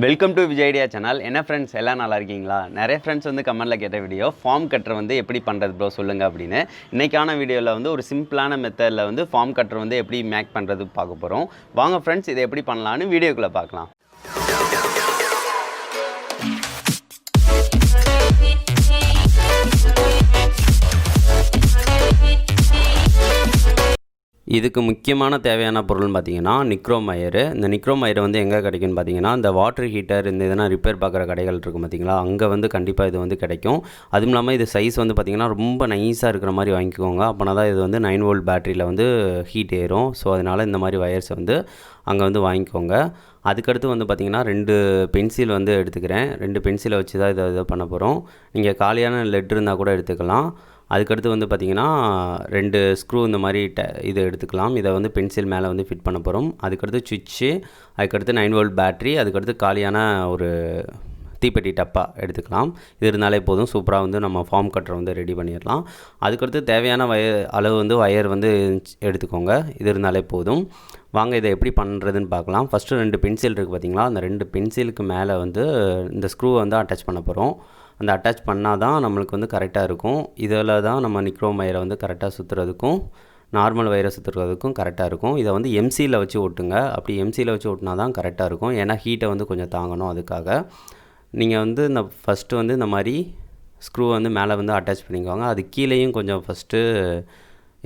Welcome to Vijay idea channel. என்ன friends எல்லாம் நல்லா இருக்கீங்களா? நிறைய ஃப்ரெண்ட்ஸ் வந்து கமெண்ட்டில் கேட்ட வீடியோ ஃபார்ம் கட்டர் வந்து எப்படி பண்ணுறது ப்ரோ சொல்லுங்கள் அப்படின்னு. இன்றைக்கான வீடியோவில் வந்து ஒரு சிம்பிளான மெத்தடில் வந்து ஃபார்ம் கட்டர் வந்து எப்படி மேக் பண்ணுறது பார்க்க போகிறோம். வாங்க ஃப்ரெண்ட்ஸ், இதை எப்படி பண்ணலான்னு வீடியோக்குள்ளே பார்க்கலாம். இதுக்கு முக்கியமான தேவையான பொருள்னு பார்த்தீங்கன்னா நிக்ரோம் ஒயரு. இந்த நிக்ரோம் ஒயர் வந்து எங்கே கிடைக்குன்னு பார்த்தீங்கன்னா, இந்த வாட்டர் ஹீட்டர் இந்த இதெல்லாம் ரிப்பேர் பார்க்குற கடைகள் இருக்கும் பார்த்தீங்களா, அங்கே வந்து கண்டிப்பாக இது வந்து கிடைக்கும். அதுவும் இல்லாமல் இது சைஸ் வந்து பார்த்திங்கன்னா ரொம்ப நைஸாக இருக்கிற மாதிரி வாங்கிக்கோங்க. அப்போனா தான் இது வந்து 9 வோல்ட் பேட்டரியில் வந்து ஹீட் ஏறும். ஸோ அதனால் இந்த மாதிரி ஒயர்ஸ் வந்து அங்கே வந்து வாங்கிக்கோங்க. அதுக்கடுத்து வந்து பார்த்திங்கன்னா 2 பென்சில் வந்து எடுத்துக்கிறேன். 2 பென்சிலை வச்சு தான் இதை பண்ண போகிறோம். நீங்கள் காலியான லெட் இருந்தால் கூட எடுத்துக்கலாம். அதுக்கடுத்து வந்து பார்த்திங்கன்னா 2 ஸ்க்ரூ இந்த மாதிரி இது எடுத்துக்கலாம். இதை வந்து பென்சில் மேலே வந்து ஃபிட் பண்ண போகிறோம். அதுக்கடுத்து சுவிட்சு, அதுக்கடுத்து 9 வோல்ட் பேட்ரி, அதுக்கடுத்து காலியான ஒரு தீப்பெட்டி டப்பா எடுத்துக்கலாம். இது இருந்தாலே போதும், சூப்பராக வந்து நம்ம ஃபார்ம் கட்டரை வந்து ரெடி பண்ணிடலாம். அதுக்கடுத்து தேவையான அளவு வந்து ஒயர் வந்து எடுத்துக்கோங்க. இது இருந்தாலே போதும். வாங்க இதை எப்படி பண்ணுறதுன்னு பார்க்கலாம். ஃபஸ்ட்டு 2 பென்சில் இருக்குது பார்த்திங்களா, அந்த 2 பென்சிலுக்கு மேலே வந்து இந்த ஸ்க்ரூவை வந்து அட்டாச் பண்ண போகிறோம். அந்த அட்டாச் பண்ணால் தான் நம்மளுக்கு வந்து கரெக்டாக இருக்கும். இதில் தான் நம்ம நிக்ரோம் ஒயரை வந்து கரெக்டாக சுற்றுறதுக்கும் நார்மல் ஒயரை சுற்றுறதுக்கும் கரெக்டாக இருக்கும். இதை வந்து எம்சியில் வச்சு ஓட்டுங்க. அப்படி எம்சியில் வச்சு ஓட்டினா தான் கரெக்டாக இருக்கும். ஏன்னா ஹீட்டை வந்து கொஞ்சம் தாங்கணும். அதுக்காக நீங்கள் வந்து இந்த ஃபஸ்ட்டு வந்து இந்த மாதிரி ஸ்க்ரூ வந்து மேலே வந்து அட்டாச் பண்ணிக்கோங்க. அது கீழேயும் கொஞ்சம் ஃபஸ்ட்டு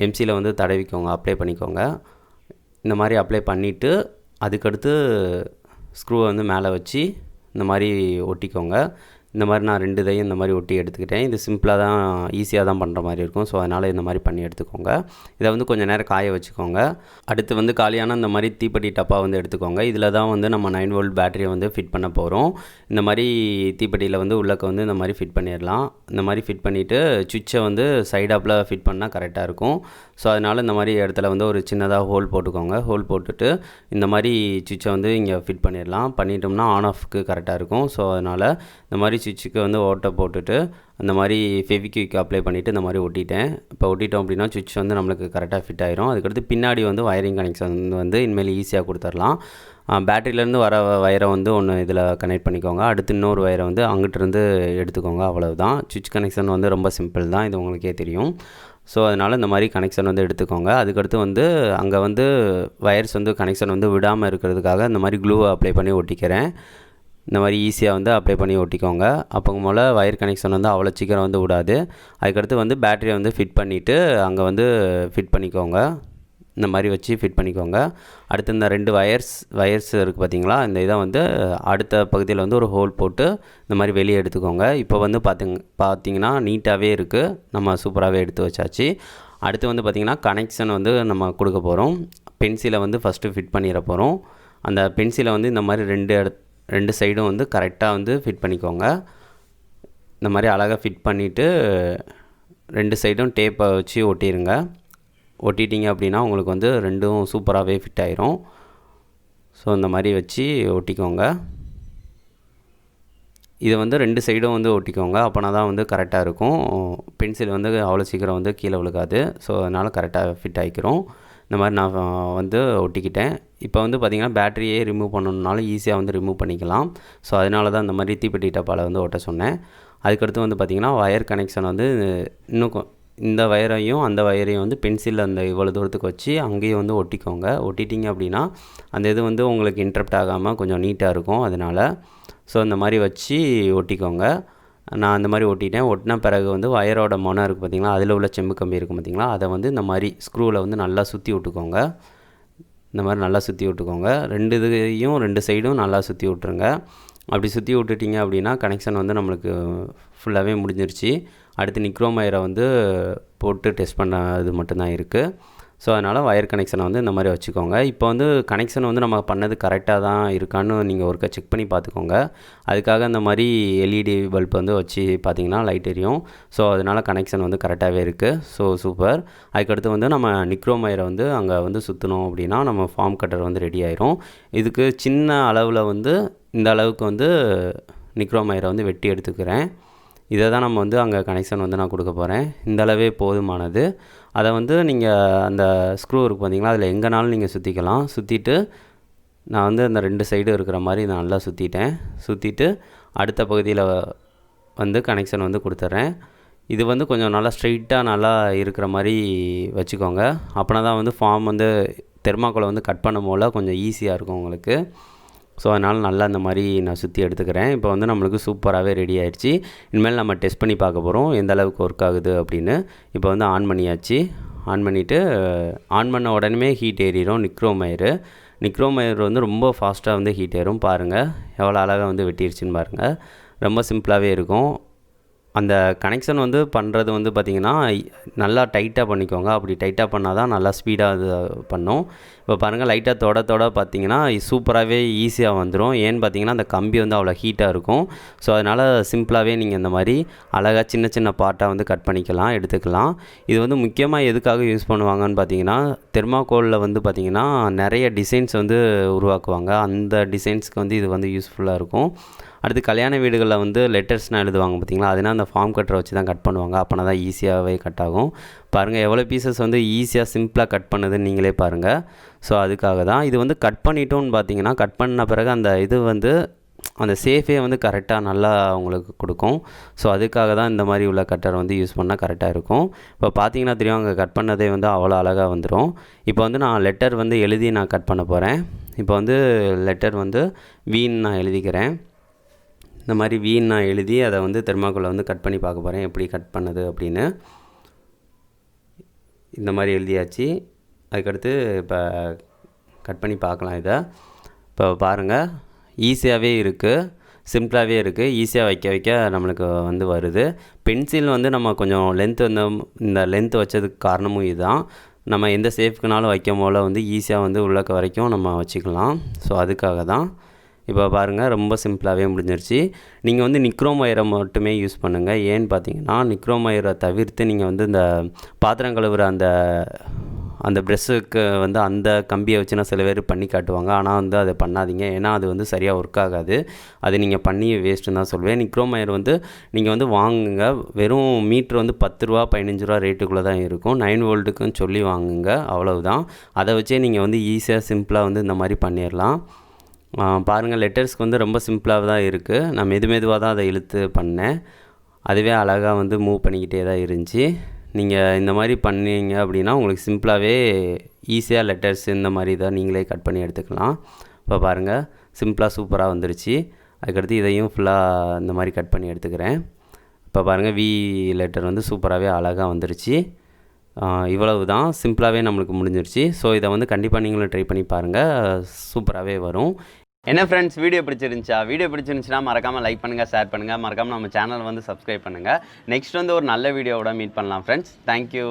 எம்சியில் வந்து தடவிக்கோங்க, அப்ளை பண்ணிக்கோங்க. இந்த மாதிரி அப்ளை பண்ணிவிட்டு அதுக்கடுத்து ஸ்க்ரூவை வந்து மேலே வச்சு இந்த மாதிரி ஒட்டிக்கோங்க. இந்த மாதிரி நான் 2 இதையும் இந்த மாதிரி ஒட்டி எடுத்துக்கிட்டேன். இது சிம்பிளாக தான், ஈஸியாக தான் பண்ணுற மாதிரி இருக்கும். ஸோ அதனால் இந்த மாதிரி பண்ணி எடுத்துக்கோங்க. இதை வந்து கொஞ்சம் நேரம் காய வச்சுக்கோங்க. அடுத்து வந்து காலியான இந்த மாதிரி தீப்பெட்டி டப்பா வந்து எடுத்துக்கோங்க. இதில் தான் வந்து நம்ம 9 வோல்ட் பேட்டரியை வந்து ஃபிட் பண்ண போகிறோம். இந்த மாதிரி தீப்பெட்டியில் வந்து உள்ளக்க வந்து இந்த மாதிரி ஃபிட் பண்ணிடலாம். இந்த மாதிரி ஃபிட் பண்ணிவிட்டு சுவிட்சை வந்து சைடாப்பில் ஃபிட் பண்ணால் கரெக்டாக இருக்கும். ஸோ அதனால் இந்த மாதிரி இடத்துல வந்து ஒரு சின்னதாக ஹோல் போட்டுக்கோங்க. ஹோல் போட்டுட்டு இந்த மாதிரி சுவிட்சை வந்து இங்கே ஃபிட் பண்ணிடலாம். பண்ணிட்டோம்னா ஆன் ஆஃப்க்கு கரெக்டாக இருக்கும். ஸோ அதனால் இந்த மாதிரி சுவிட்சுக்கு வந்து ஓட்டை போட்டுட்டு அந்த மாதிரி ஃபெவிக்விக் அப்ளை பண்ணிவிட்டு இந்த மாதிரி ஒட்டிட்டேன். இப்போ ஒட்டிட்டோம் அப்படின்னா சுவிட்ச் வந்து நம்மளுக்கு கரெக்டாக ஃபிட் ஆயிரும். அதுக்கடுத்து பின்னாடி வந்து வயரிங் கனெக்ஷன் வந்து இனிமேல் ஈஸியாக கொடுத்துடலாம். பேட்டரியிலேருந்து வர வயரை வந்து ஒன்று இதில் கனெக்ட் பண்ணிக்கோங்க. அடுத்து இன்னொரு வயரை வந்து அங்கிட்டிருந்து எடுத்துக்கோங்க. அவ்வளவுதான். சுவிட்ச் கனெக்ஷன் வந்து ரொம்ப சிம்பிள் தான், இது உங்களுக்கே தெரியும். ஸோ அதனால் இந்த மாதிரி கனெக்ஷன் வந்து எடுத்துக்கோங்க. அதுக்கடுத்து வந்து அங்கே வந்து வயர்ஸ் வந்து கனெக்ஷன் வந்து விடாமல் இருக்கிறதுக்காக இந்த மாதிரி க்ளூவை அப்ளை பண்ணி ஒட்டிக்கிறேன். இந்த மாதிரி ஈஸியாக வந்து அப்ளை பண்ணி ஒட்டிக்கோங்க. அப்போ போல் வயர் கனெக்ஷன் வந்து அவ்வளோ சீக்கிரம் வந்து விடாது. அதுக்கடுத்து வந்து பேட்டரியை வந்து ஃபிட் பண்ணிவிட்டு அங்கே வந்து ஃபிட் பண்ணிக்கோங்க. இந்த மாதிரி வச்சு ஃபிட் பண்ணிக்கோங்க. அடுத்து இந்த 2 வயர்ஸ் இருக்குது பார்த்திங்களா, இந்த இதை வந்து அடுத்த பகுதியில் வந்து ஒரு ஹோல் போட்டு இந்த மாதிரி வெளியே எடுத்துக்கோங்க. இப்போ வந்து பார்த்திங்கன்னா நீட்டாகவே இருக்குது. நம்ம சூப்பராகவே எடுத்து வச்சாச்சு. அடுத்து வந்து பார்த்திங்கன்னா கனெக்ஷன் வந்து நம்ம கொடுக்க போகிறோம். பென்சிலை வந்து ஃபஸ்ட்டு ஃபிட் பண்ணிட போகிறோம். அந்த பென்சிலை வந்து இந்த மாதிரி 2 சைடும் வந்து கரெக்டாக வந்து ஃபிட் பண்ணிக்கோங்க. இந்த மாதிரி அழகாக ஃபிட் பண்ணிவிட்டு 2 சைடும் டேப்பை வச்சு ஒட்டிடுங்க. ஒட்டிட்டிங்க அப்படின்னா உங்களுக்கு வந்து 2ம் சூப்பராகவே ஃபிட் ஆயிரும். ஸோ இந்த மாதிரி வச்சு ஒட்டிக்கோங்க. இதை வந்து 2 சைடும் வந்து ஒட்டிக்கோங்க. அப்போனா தான் வந்து கரெக்டாக இருக்கும். பென்சில் வந்து அவ்வளோ சீக்கிரம் வந்து கீழே விழுகாது. ஸோ அதனால் கரெக்டாக ஃபிட் ஆகிக்கிறோம். இந்த மாதிரி நான் வந்து ஒட்டிக்கிட்டேன். இப்போ வந்து பார்த்திங்கன்னா பேட்டரியே ரிமூவ் பண்ணணுன்னாலும் ஈஸியாக வந்து ரிமூவ் பண்ணிக்கலாம். ஸோ அதனால தான் இந்த மாதிரி தீப்பெட்டி டப்பாவில் வந்து ஒட்ட சொன்னேன். அதுக்கடுத்து வந்து பார்த்திங்கன்னா வயர் கனெக்ஷன் வந்து இன்னும் இந்த வயரையும் அந்த வயரையும் வந்து பென்சிலில் அந்த இவ்வளோ தூரத்துக்கு வச்சு அங்கேயும் வந்து ஒட்டிக்கோங்க. ஒட்டிட்டிங்க அப்படின்னா அந்த இது வந்து உங்களுக்கு இன்டரப்ட் ஆகாமல் கொஞ்சம் நீட்டாக இருக்கும். அதனால் ஸோ இந்த மாதிரி வச்சு ஒட்டிக்கோங்க. நான் அந்த மாதிரி ஒட்டிட்டேன். ஒட்டின பிறகு வந்து வயரோட மொனை இருக்குது பார்த்திங்களா, அதில் உள்ள செம்பு கம்பி இருக்கும் பார்த்திங்களா, அதை வந்து இந்த மாதிரி ஸ்க்ரூவில் வந்து நல்லா சுற்றி விட்டுக்கோங்க. இந்த மாதிரி நல்லா சுற்றி விட்டுக்கோங்க. 2 இதையும் 2 சைடும் நல்லா சுற்றி விட்ருங்க. அப்படி சுற்றி விட்டுட்டிங்க அப்படின்னா கனெக்ஷன் வந்து நம்மளுக்கு ஃபுல்லாகவே முடிஞ்சிருச்சு. அடுத்து நிக்ரோம் ஒயரை வந்து போட்டு டெஸ்ட் பண்ண இது மட்டும்தான் இருக்குது. ஸோ அதனால் வயர் கனெக்ஷனை வந்து இந்த மாதிரி வச்சுக்கோங்க. இப்போ வந்து கனெக்ஷன் வந்து நம்ம பண்ணது கரெக்டாக தான் இருக்கான்னு நீங்கள் ஒருக்கா செக் பண்ணி பார்த்துக்கோங்க. அதுக்காக இந்த மாதிரி எல்இடி பல்ப் வந்து வச்சு பார்த்திங்கன்னா லைட் எரியும். ஸோ அதனால் கனெக்ஷன் வந்து கரெக்டாகவே இருக்குது. So super. அதுக்கடுத்து வந்து நம்ம நிக்ரோம் ஒயரை வந்து அங்கே வந்து சுற்றணும் அப்படின்னா நம்ம ஃபார்ம் கட்டர் வந்து ரெடி ஆயிரும். இதுக்கு சின்ன அளவில் வந்து இந்த அளவுக்கு வந்து நிக்ரோம் ஒயரை வந்து வெட்டி எடுத்துக்கிறேன். இதை தான் நம்ம வந்து அங்கே கனெக்ஷன் வந்து நான் கொடுக்க போகிறேன். இந்த அளவே போதுமானது. அதை வந்து நீங்கள் அந்த ஸ்க்ரூ இருக்குது பார்த்தீங்களா, அதில் எங்கேனாலும் நீங்கள் சுற்றிக்கலாம். சுற்றிட்டு நான் வந்து அந்த 2 சைடும் இருக்கிற மாதிரி நான் நல்லா சுற்றிட்டு அடுத்த பகுதியில் வந்து கனெக்ஷன் வந்து கொடுத்துட்றேன். இது வந்து கொஞ்சம் நல்லா ஸ்ட்ரெயிட்டாக நல்லா இருக்கிற மாதிரி வச்சுக்கோங்க. அப்படின்னா தான் வந்து ஃபார்ம் வந்து தெர்மாக்கோலை வந்து கட் பண்ணும்போது கொஞ்சம் ஈஸியாக இருக்கும் உங்களுக்கு. ஸோ அதனால் நல்லா இந்த மாதிரி நான் சுற்றி எடுத்துக்கிறேன். இப்போ வந்து நம்மளுக்கு சூப்பராகவே ரெடி ஆகிடுச்சு. இனிமேல் நம்ம டெஸ்ட் பண்ணி பார்க்க போகிறோம் எந்த அளவுக்கு ஒர்க் ஆகுது அப்படின்னு. இப்போ வந்து ஆன் பண்ணியாச்சு. ஆன் பண்ணிவிட்டு ஆன் பண்ண உடனே ஹீட் ஏறிடும் நிக்ரோமயர் வந்து ரொம்ப ஃபாஸ்ட்டாக வந்து ஹீட் ஏறும். பாருங்கள் எவ்வளோ அழகாக வந்து வெட்டிடுச்சின்னு பாருங்கள். ரொம்ப சிம்பிளாகவே இருக்கும். அந்த கனெக்ஷன் வந்து பண்ணுறது வந்து பார்த்திங்கன்னா நல்லா டைட்டாக பண்ணிக்கோங்க. அப்படி டைட்டாக பண்ணால் தான் நல்லா ஸ்பீடாக இது பண்ணும். இப்போ பாருங்கள் லைட்டாக தொட பார்த்திங்கன்னா சூப்பராகவே ஈஸியாக வந்துடும். ஏன்னு பார்த்திங்கன்னா அந்த கம்பி வந்து அவ்வளோ ஹீட்டாக இருக்கும். ஸோ அதனால் சிம்பிளாகவே நீங்கள் இந்த மாதிரி அழகாக சின்ன பார்ட்டாக வந்து கட் பண்ணிக்கலாம், எடுத்துக்கலாம். இது வந்து முக்கியமாக எதுக்காக யூஸ் பண்ணுவாங்கன்னு பார்த்திங்கன்னா தெர்மாக்கோலில் வந்து பார்த்திங்கன்னா நிறைய டிசைன்ஸ் வந்து உருவாக்குவாங்க. அந்த டிசைன்ஸ்க்கு வந்து இது வந்து யூஸ்ஃபுல்லாக இருக்கும். அடுத்து கல்யாண வீடுகளில் வந்து லெட்டர்ஸ்னால் எழுதுவாங்க பார்த்திங்களா, அதனால் அந்த ஃபார்ம் கட்டரை வச்சு தான் கட் பண்ணுவாங்க. அப்போனா தான் ஈஸியாகவே கட் ஆகும். பாருங்கள் எவ்வளோ பீசஸ் வந்து ஈஸியாக சிம்பிளாக கட் பண்ணுதுன்னு நீங்களே பாருங்கள். ஸோ அதுக்காக தான் இது வந்து கட் பண்ணிட்டோன்னு பார்த்தீங்கன்னா கட் பண்ண பிறகு அந்த இது வந்து அந்த சேஃபே வந்து கரெக்டாக நல்லா உங்களுக்கு கொடுக்கும். ஸோ அதுக்காக தான் இந்த மாதிரி உள்ள கட்டர் வந்து யூஸ் பண்ணால் கரெக்டாக இருக்கும். இப்போ பார்த்தீங்கன்னா தெரியும் அங்கே கட் பண்ணதே வந்து அவ்வளோ அழகாக வந்துடும். இப்போ வந்து நான் லெட்டர் வந்து எழுதி நான் கட் பண்ண போகிறேன். இப்போ வந்து லெட்டர் வந்து வீன்னு நான் எழுதிக்கிறேன். இந்த மாதிரி வீண் நான் எழுதி அதை வந்து தெர்மாக்கோலை வந்து கட் பண்ணி பார்க்க போகிறேன் எப்படி கட் பண்ணுது அப்படின்னு. இந்த மாதிரி எழுதியாச்சு. அதுக்கடுத்து இப்போ கட் பண்ணி பார்க்கலாம். இதை இப்போ பாருங்கள் ஈஸியாகவே இருக்குது, சிம்பிளாகவே இருக்குது. ஈஸியாக வைக்க நம்மளுக்கு வந்து வருது. பென்சில் வந்து நம்ம கொஞ்சம் லென்த்து வந்து இந்த லென்த்து வச்சதுக்கு காரணமும் இதுதான். நம்ம எந்த சேஃப்க்குனாலும் வைக்கும் போல் வந்து ஈஸியாக வந்து உள்ளக்க வரைக்கும் நம்ம வச்சுக்கலாம். ஸோ அதுக்காக தான். இப்போ பாருங்கள் ரொம்ப சிம்பிளாகவே முடிஞ்சிருச்சு. நீங்கள் வந்து நிக்ரோமயரை மட்டுமே யூஸ் பண்ணுங்கள். ஏன்னு பார்த்தீங்கன்னா நிக்ரோமயரை தவிர்த்து நீங்கள் வந்து இந்த பாத்திரம் கழுவுற அந்த ப்ரெஷ்ஷுக்கு வந்து அந்த கம்பியை வச்சு நான் சில பேர் பண்ணி காட்டுவாங்க. ஆனால் வந்து அதை பண்ணாதீங்க. ஏன்னா அது வந்து சரியாக ஒர்க் ஆகாது. அது நீங்கள் பண்ணி வேஸ்ட்டுன்னு தான் சொல்வேன். நிக்ரோமயர் வந்து நீங்கள் வந்து வாங்குங்க. வெறும் மீட்ரு வந்து 10 ரூபா 15 ரூபா ரேட்டுக்குள்ளே தான் இருக்கும். 9 வோல்ட்டுக்குன்னு சொல்லி வாங்குங்க, அவ்வளவுதான். அதை வச்சே நீங்கள் வந்து ஈஸியாக சிம்பிளாக வந்து இந்த மாதிரி பண்ணிடலாம். பாருங்கள் லெட்டர்ஸ்க்கு வந்து ரொம்ப சிம்பிளாக தான் இருக்குது. நான் மெதுவாக தான் அதை இழுத்து பண்ணேன். அதுவே அழகாக வந்து மூவ் பண்ணிக்கிட்டே தான் இருந்துச்சு. நீங்கள் இந்த மாதிரி பண்ணீங்க அப்படின்னா உங்களுக்கு சிம்பிளாகவே ஈஸியாக லெட்டர்ஸ் இந்த மாதிரி தான் நீங்களே கட் பண்ணி எடுத்துக்கலாம். இப்போ பாருங்கள் சிம்பிளாக சூப்பராக வந்துருச்சு. அதுக்கடுத்து இதையும் ஃபுல்லாக இந்த மாதிரி கட் பண்ணி எடுத்துக்கிறேன். இப்போ பாருங்கள் வி லெட்டர் வந்து சூப்பராகவே அழகாக வந்துருச்சு. இவ்வளவு தான் சிம்பிளாகவே நம்மளுக்கு முடிஞ்சிருச்சு. ஸோ இதை வந்து கண்டிப்பாக நீங்களும் ட்ரை பண்ணி பாருங்கள், சூப்பராகவே வரும். என்ன ஃப்ரெண்ட்ஸ், வீடியோ பிடிச்சிருந்துச்சுன்னா மறக்காமல் லைக் பண்ணுங்கள், ஷேர் பண்ணுங்கள். மறக்காமல் நம்ம சேனல் வந்து சப்ஸ்கிரைப் பண்ணுங்கள். நெக்ஸ்ட் வந்து ஒரு நல்ல வீடியோவோட மீட் பண்ணலாம் ஃப்ரெண்ட்ஸ். தேங்க்யூ.